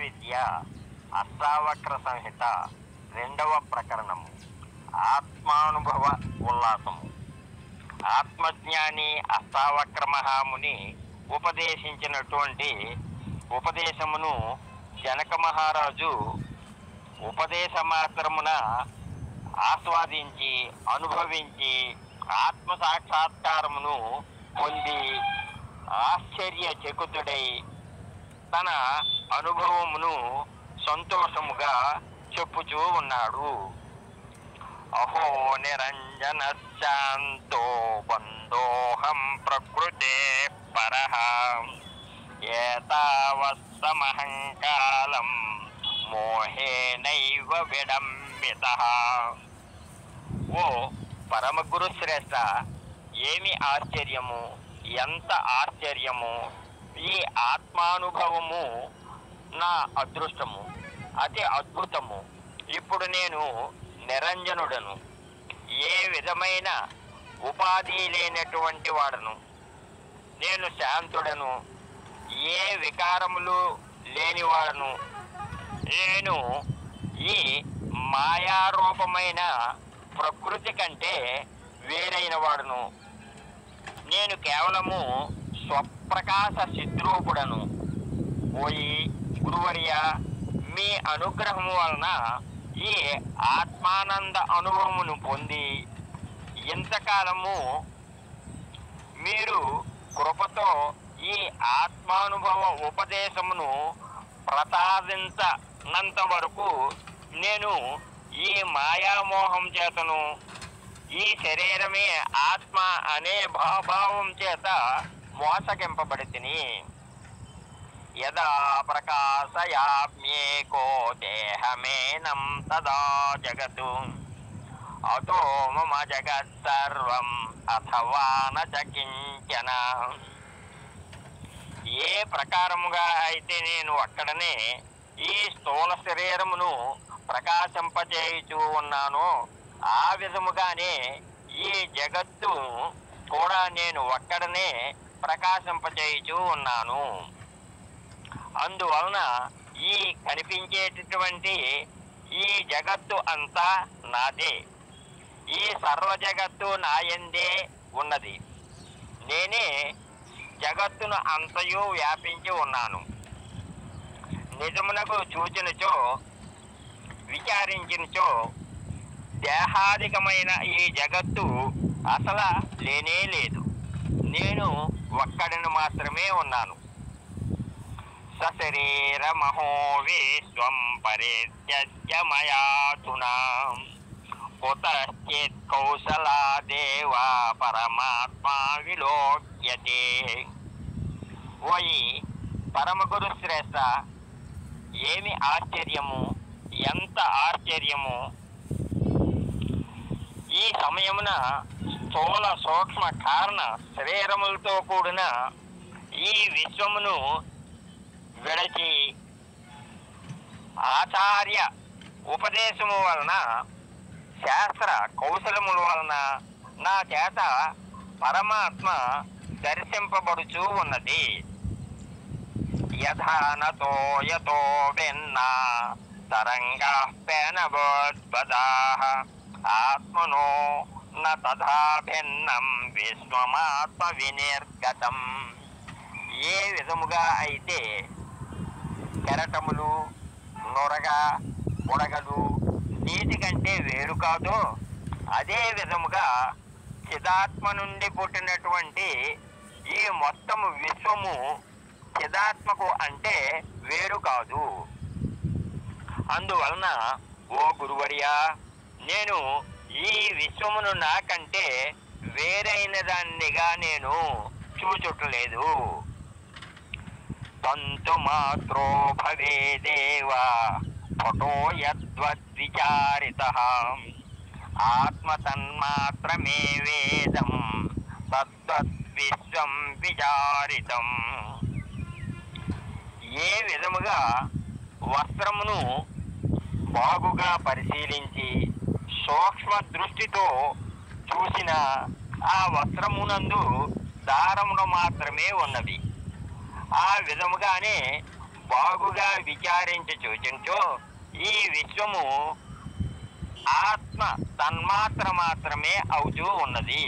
విద్య అష్టావక్ర సంహిత 2వ ప్రకరణము ఆత్మానుభవ ఉల్లాసము. ఆత్మజ్ఞాని అష్టావక్ర మహాముని ఉపదేశించినటువంటి ఉపదేశమును జనక మహారాజు ఉపదేశ మాత్రమున ఆస్వాదించి అనుభవించి ఆత్మ సాక్షాత్కారమును పొంది ఆశ్చర్యచకితుడై తన అనుభవమును సంతోషముగా చెప్పుచూ ఉన్నాడు. అహో నిరంజన శాంతో బంధోహం ప్రకృతే పరః ఏతావస్తమహంకాలం మోహేనైవ విడంబితః. ఓ పరమగురు శ్రేష్ఠ, ఏమి ఆశ్చర్యము, ఎంత ఆశ్చర్యము! ఈ ఆత్మానుభవము నా అదృష్టము, అతి అద్భుతము. ఇప్పుడు నేను నిరంజనుడను, ఏ విధమైన ఉపాధి లేనటువంటి వాడను. నేను శాంతుడను, ఏ వికారములు లేనివాడను. నేను ఈ మాయారూపమైన ప్రకృతి కంటే వేరైన వాడును. నేను కేవలము స్వప్రకాశ చిద్రూపుడను. ఓయి గురువర్య, మీ అనుగ్రహము వలన ఈ ఆత్మానంద అనుభవమును పొంది ఇంతకాలము మీరు కృపతో ఈ ఆత్మానుభవ ఉపదేశమును ప్రసాదించనంత వరకు నేను ఈ మాయామోహం చేతను, ఈ శరీరమే ఆత్మ అనే భావం చేత మోసగింపబడితిని. యదా ప్రకాశయామ్యేకో దేహమేనం తదా జగతు అతో మమ జగత్ సర్వం అథవా న చ కించన. ఏ ప్రకారముగా అయితే నేను అక్కడనే ఈ స్థూల శరీరమును ప్రకాశింపచేయుచూ ఉన్నానో ఆ విధముగానే ఈ జగత్తు కూడా నేను ఒక్కడనే ప్రకాశింపచేయుచూ ఉన్నాను. అందువలన ఈ కనిపించేటటువంటి ఈ జగత్తు అంతా నాదే. ఈ సర్వ జగత్తు నాయందే ఉన్నది. నేనే జగత్తును అంతయు వ్యాపించి ఉన్నాను. నిజమునకు చూచినచో, విచారించినచో దేహాదికమైన ఈ జగత్తు అసలు లేనే లేదు. నేను ఒక్కడిని మాత్రమే ఉన్నాను. సశరీరమహో విశ్వం పరిత్యజ్య మయాధునా కుతశ్చిత్ కౌశలా దేవా పరమాత్మా విలోక్యతే. ఓయి పరమగురు శ్రేష్ఠ, ఏమి ఆశ్చర్యము, ఎంత ఆశ్చర్యము! ఈ సమయమున స్థూల సూక్ష్మ కారణ శరీరములతో కూడిన ఈ విశ్వమును విడచి ఆచార్య ఉపదేశము వలన, శాస్త్ర కౌశలముల వలన నా చేత పరమాత్మ దర్శింపబడుచూ ఉన్నది. యథానతో యతో భిన్నా తరంగా పేనబోద్బదాః ఆత్మనో న తథా భిన్నం విశ్వమాత్మ వినిర్గతం. ఏ విధముగా అయితే కెరటములు, నొరగ, బుడగలు నీటి కంటే వేరు కాదో అదే విధముగా చిదాత్మ నుండి పుట్టినటువంటి ఈ మొత్తము విశ్వము చిదాత్మకు అంటే వేరు కాదు. అందువలన ఓ గురువర్యా, నేను ఈ విశ్వమును నాకంటే వేరైన దాన్నిగా నేను చూచుటలేదు. తంతు మాత్రో భవేదేవా ఫటో యద్వద్విచారితః ఆత్మ తన్మాత్రమే వేదం తద్వద్విశ్వం విచారితం. ఏ విధముగా వస్త్రమును బాగుగా పరిశీలించి సూక్ష్మ దృష్టితో చూసిన ఆ వస్త్రమునందు దారమును మాత్రమే ఉన్నవి, ఆ విధముగానే బాగుగా విచారించి చూచించో ఈ విశ్వము ఆత్మ తన్మాత్ర మాత్రమే అవుతూ ఉన్నది.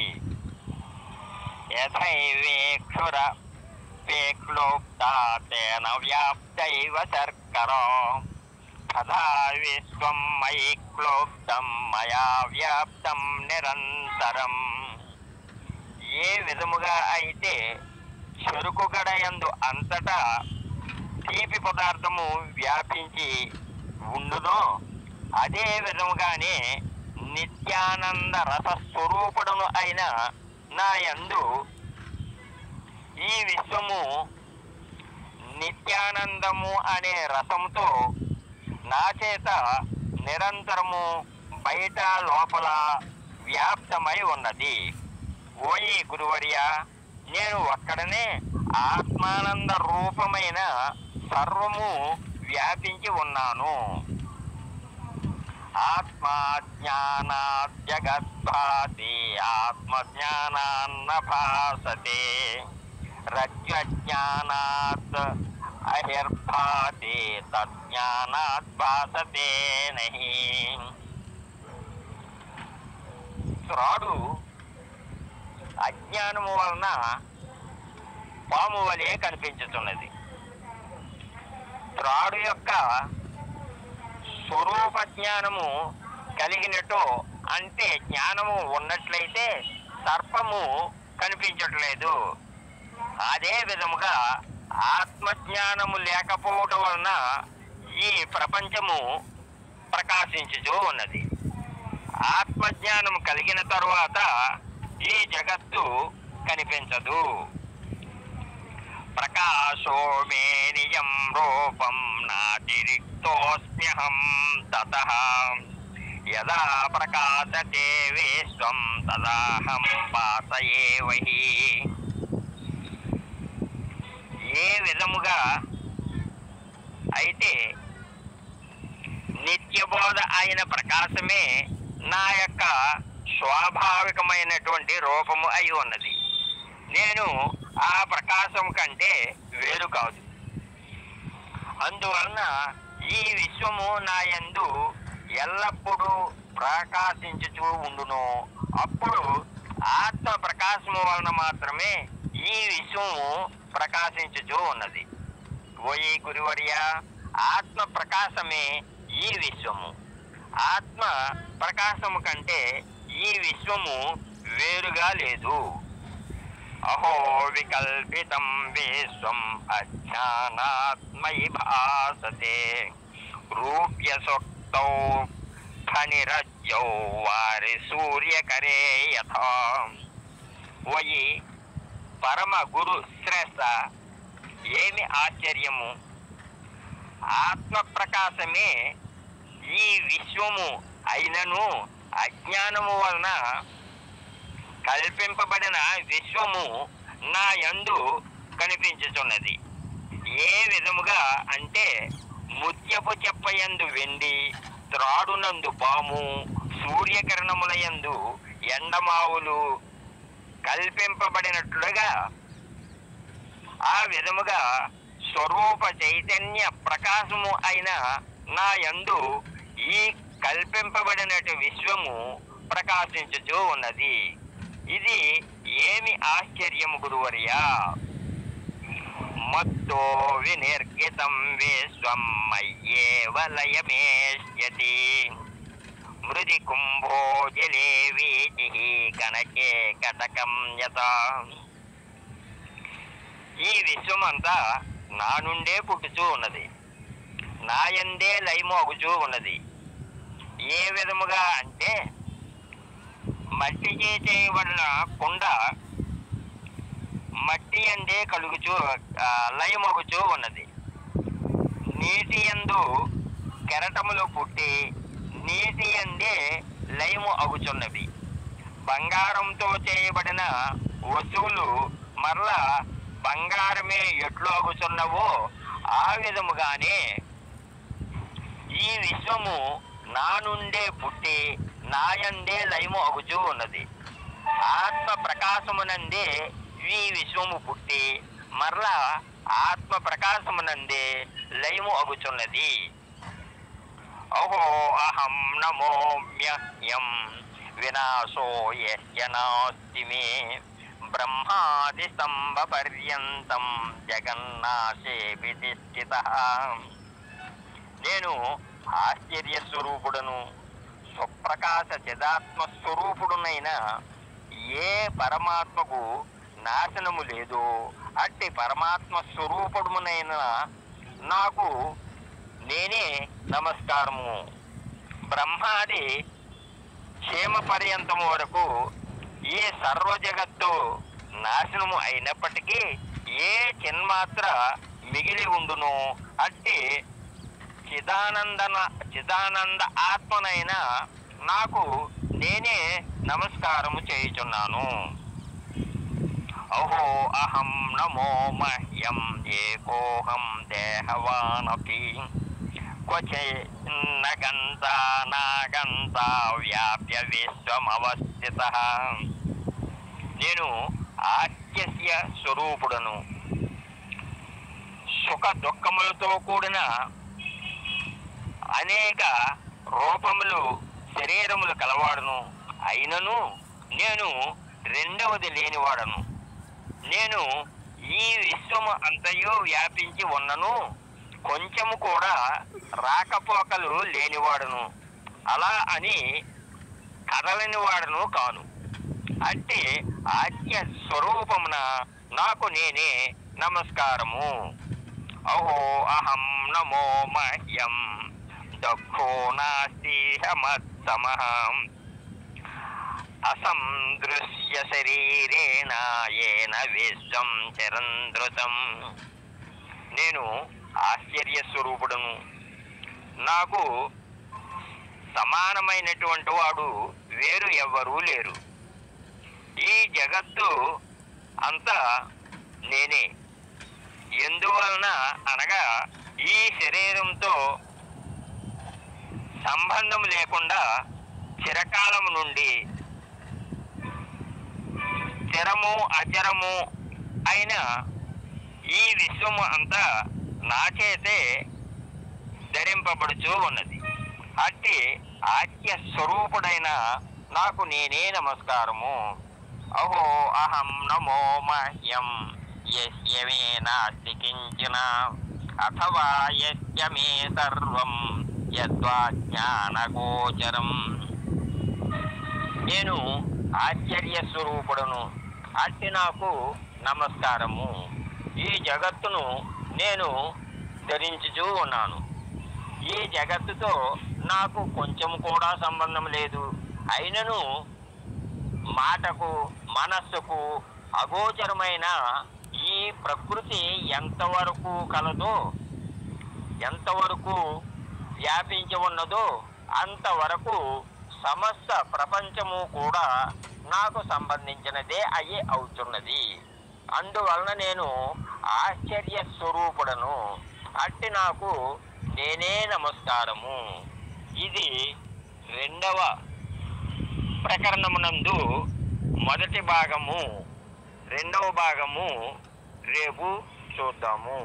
యథైవేక్షుర పేక్లోక్తాతేన వ్యాప్తైవ శర్కరో తథా విశ్వం మయి క్లోక్తం మయా వ్యాప్తం నిరంతరం. ఏ విధముగా అయితే చెరుకు గడయందు అంతటా తీపి పదార్థము వ్యాపించి ఉండునో అదే విధముగానే నిత్యానంద రసస్వరూపుడును అయిన నా యందు ఈ విశ్వము నిత్యానందము అనే రసంతో నా చేత నిరంతరము బయట లోపల వ్యాప్తమై ఉన్నది. ఓయి గురువర్య, నేను ఒక్కడనే ఆత్మానంద రూపమైన సర్వము వ్యాపించి ఉన్నాను. ఆత్మజ్ఞానాత్ జగద్భాతి ఆత్మజ్ఞానాన్న భాసతే రజ్ఞానాత్ అహిర్భాతి తజ్ఞానాత్ భాసతే నహి. త్రాడు అజ్ఞానము వలన పాము వలె కనిపించుతున్నది. త్రాడు యొక్క స్వరూప జ్ఞానము కలిగినట్టు అంటే జ్ఞానము ఉన్నట్లయితే సర్పము కనిపించట్లేదు. అదే విధముగా ఆత్మజ్ఞానము లేకపోవటం వలన ఈ ప్రపంచము ప్రకాశించుతూ ఉన్నది. ఆత్మజ్ఞానం కలిగిన తరువాత ఈ జగత్తు కనిపించదు. ప్రకాశో మే నిజం రూపం నాతిరిక్తోస్మ్యహం తతః యదా ప్రకాశతే విశ్వం తదాహం భాసయేవహి. ఏ విధముగా అయితే నిత్యబోధ అయిన ప్రకాశమే నా యొక్క స్వాభావికమైనటువంటి రూపము అయి ఉన్నది. నేను ఆ ప్రకాశం కంటే వేరు కాదు. అందువలన ఈ విశ్వము నా యందు ఎల్లప్పుడూ ప్రకాశించుచూ ఉండును. అప్పుడు ఆత్మ ప్రకాశము వలన మాత్రమే ఈ విశ్వము ప్రకాశించుచూ ఉన్నది. ఓయి గురువర్య, ఆత్మ ప్రకాశమే ఈ విశ్వము. ఆత్మ ప్రకాశము కంటే ఈ విశ్వము వేరుగా లేదు. అహో వికల్పితం విశ్వం అజ్ఞానాత్మయి భాసతే రూప్యసోక్తౌ ఖనిరజ్జౌ వారి సూర్యకరే యథా. ఓయి పరమ గురు శ్రేష్ఠ, ఏమి ఆశ్చర్యము! ఆత్మ ప్రకాశమే ఈ విశ్వము అయినను అజ్ఞానము వలన కల్పింపబడిన విశ్వము నా యందు కనిపించుచున్నది. ఏ విధముగా అంటే ముత్యపు చెప్పయందు వెండి, త్రాడునందు పాము, సూర్యకిరణముల యందు ఎండమావులు కల్పింపబడినట్లుగా ఆ విధముగా స్వరూప చైతన్య ప్రకాశము అయిన నా యందు ఈ కల్పింపబడినటు విశ్వము ప్రకాశించుచూ ఉన్నది. ఇది ఏమి ఆశ్చర్యము గురువర్య! మత్తో వినిర్గితం విశ్వం మయ్యేవ లయమేష్యతి మృది కుంభో జలే వీచిః కనకే కటకం యథా. ఈ విశ్వమంతా నా నుండే పుట్టుచూ ఉన్నది, నా యందే లయమోగుచూ ఉన్నది. ఏ విధముగా అంటే మట్టిచే చేయబడిన కుండ మట్టి యందే కలుగుచూ లయమొగుచూ ఉన్నది. నీటి యందు కెరటములు పుట్టి నీటి యందే లయము అగుచున్నవి. బంగారంతో చేయబడిన వస్తువులు మరలా బంగారమే ఎట్లు అగుచున్నవో ఆ విధముగానే ఈ విశ్వము నా నుండే పుట్టి నా యందే లయము అగుచూ ఉన్నది. ఆత్మ ప్రకాశమునందే ఈ విశ్వము పుట్టి మరలా ఆత్మ ప్రకాశమునందే లయము అగుచున్నది. అహో అహం నమోమ్యహ్యం వినాశో యస్య నాస్తి మే బ్రహ్మాది స్తంభ పర్యంతం జగన్నాశే విధిష్ఠితః. నేను ఆశ్చర్య స్వరూపుడను, స్వప్రకాశ చిదాత్మ స్వరూపుడునైన ఏ పరమాత్మకు నాశనము లేదో అట్టి పరమాత్మ స్వరూపుడునైన నాకు నేనే నమస్కారము. బ్రహ్మాది క్షేమ పర్యంతము వరకు ఏ సర్వ జగత్తు నాశనము అయినప్పటికీ ఏ చిన్మాత్ర మిగిలి ఉండునో అట్టి చిదానంద ఆత్మనైన నాకు నేనే నమస్కారము చేయుచున్నాను. అహో అహం నమో మహ్యం ఏకోహం దేహవానపి క్వచిన్నగంతా నాగంతా వ్యాప్య విశ్వమవస్థితః. నేను ఆత్యస్య స్వరూపుడను, సుఖ దుఃఖములతో కూడిన అనేక రూపములు శరీరములు కలవాడును. అయినను నేను రెండవది లేనివాడను. నేను ఈ విశ్వము అంతయు వ్యాపించి ఉన్నను, కొంచెము కూడా రాకపోకలు లేనివాడును, అలా అని కదలని వాడును కాను. అంటే ఆత్య స్వరూపమున నాకు నేనే నమస్కారము. అహో అహం నమో మహ్యం దుఃఖో నాస్తి మత్సమః అసందృశ్య శరీరేణ ఏన విశ్వం చరంధృతం. నేను ఆశ్చర్య స్వరూపుడును, నాకు సమానమైనటువంటి వాడు వేరు ఎవ్వరూ లేరు. ఈ జగత్తు అంతా నేనే. ఎందువలన అనగా ఈ శరీరంతో సంబంధం లేకుండా చిరకాలం నుండి స్థిరము అచరము అయిన ఈ విశ్వము అంతా నా చేతే ధరింపబడుచూ ఉన్నది. అట్టి ఆత్య స్వరూపుడైన నాకు నేనే నమస్కారము. అహో అహం నమో మహ్యం యస్య మే నాస్తి కించన అథవా యస్య మే సర్వం యద్వా జ్ఞానగోచరం. నేను ఆశ్చర్య స్వరూపుడును, అట్టి నాకు నమస్కారము. ఈ జగత్తును నేను ధరించుచూ ఉన్నాను. ఈ జగత్తుతో నాకు కొంచెం కూడా సంబంధం లేదు. అయినను మాటకు మనస్సుకు అగోచరమైన ఈ ప్రకృతి ఎంతవరకు కలదో, ఎంతవరకు వ్యాపించి ఉన్నదో అంతవరకు సమస్త ప్రపంచము కూడా నాకు సంబంధించినదే అయ్యి అవుతున్నది. అందువలన నేను ఆశ్చర్య స్వరూపుడను, అట్టి నాకు నేనే నమస్కారము. ఇది రెండవ ప్రకరణమునందు మొదటి భాగము. రెండవ భాగము రేపు చూద్దాము.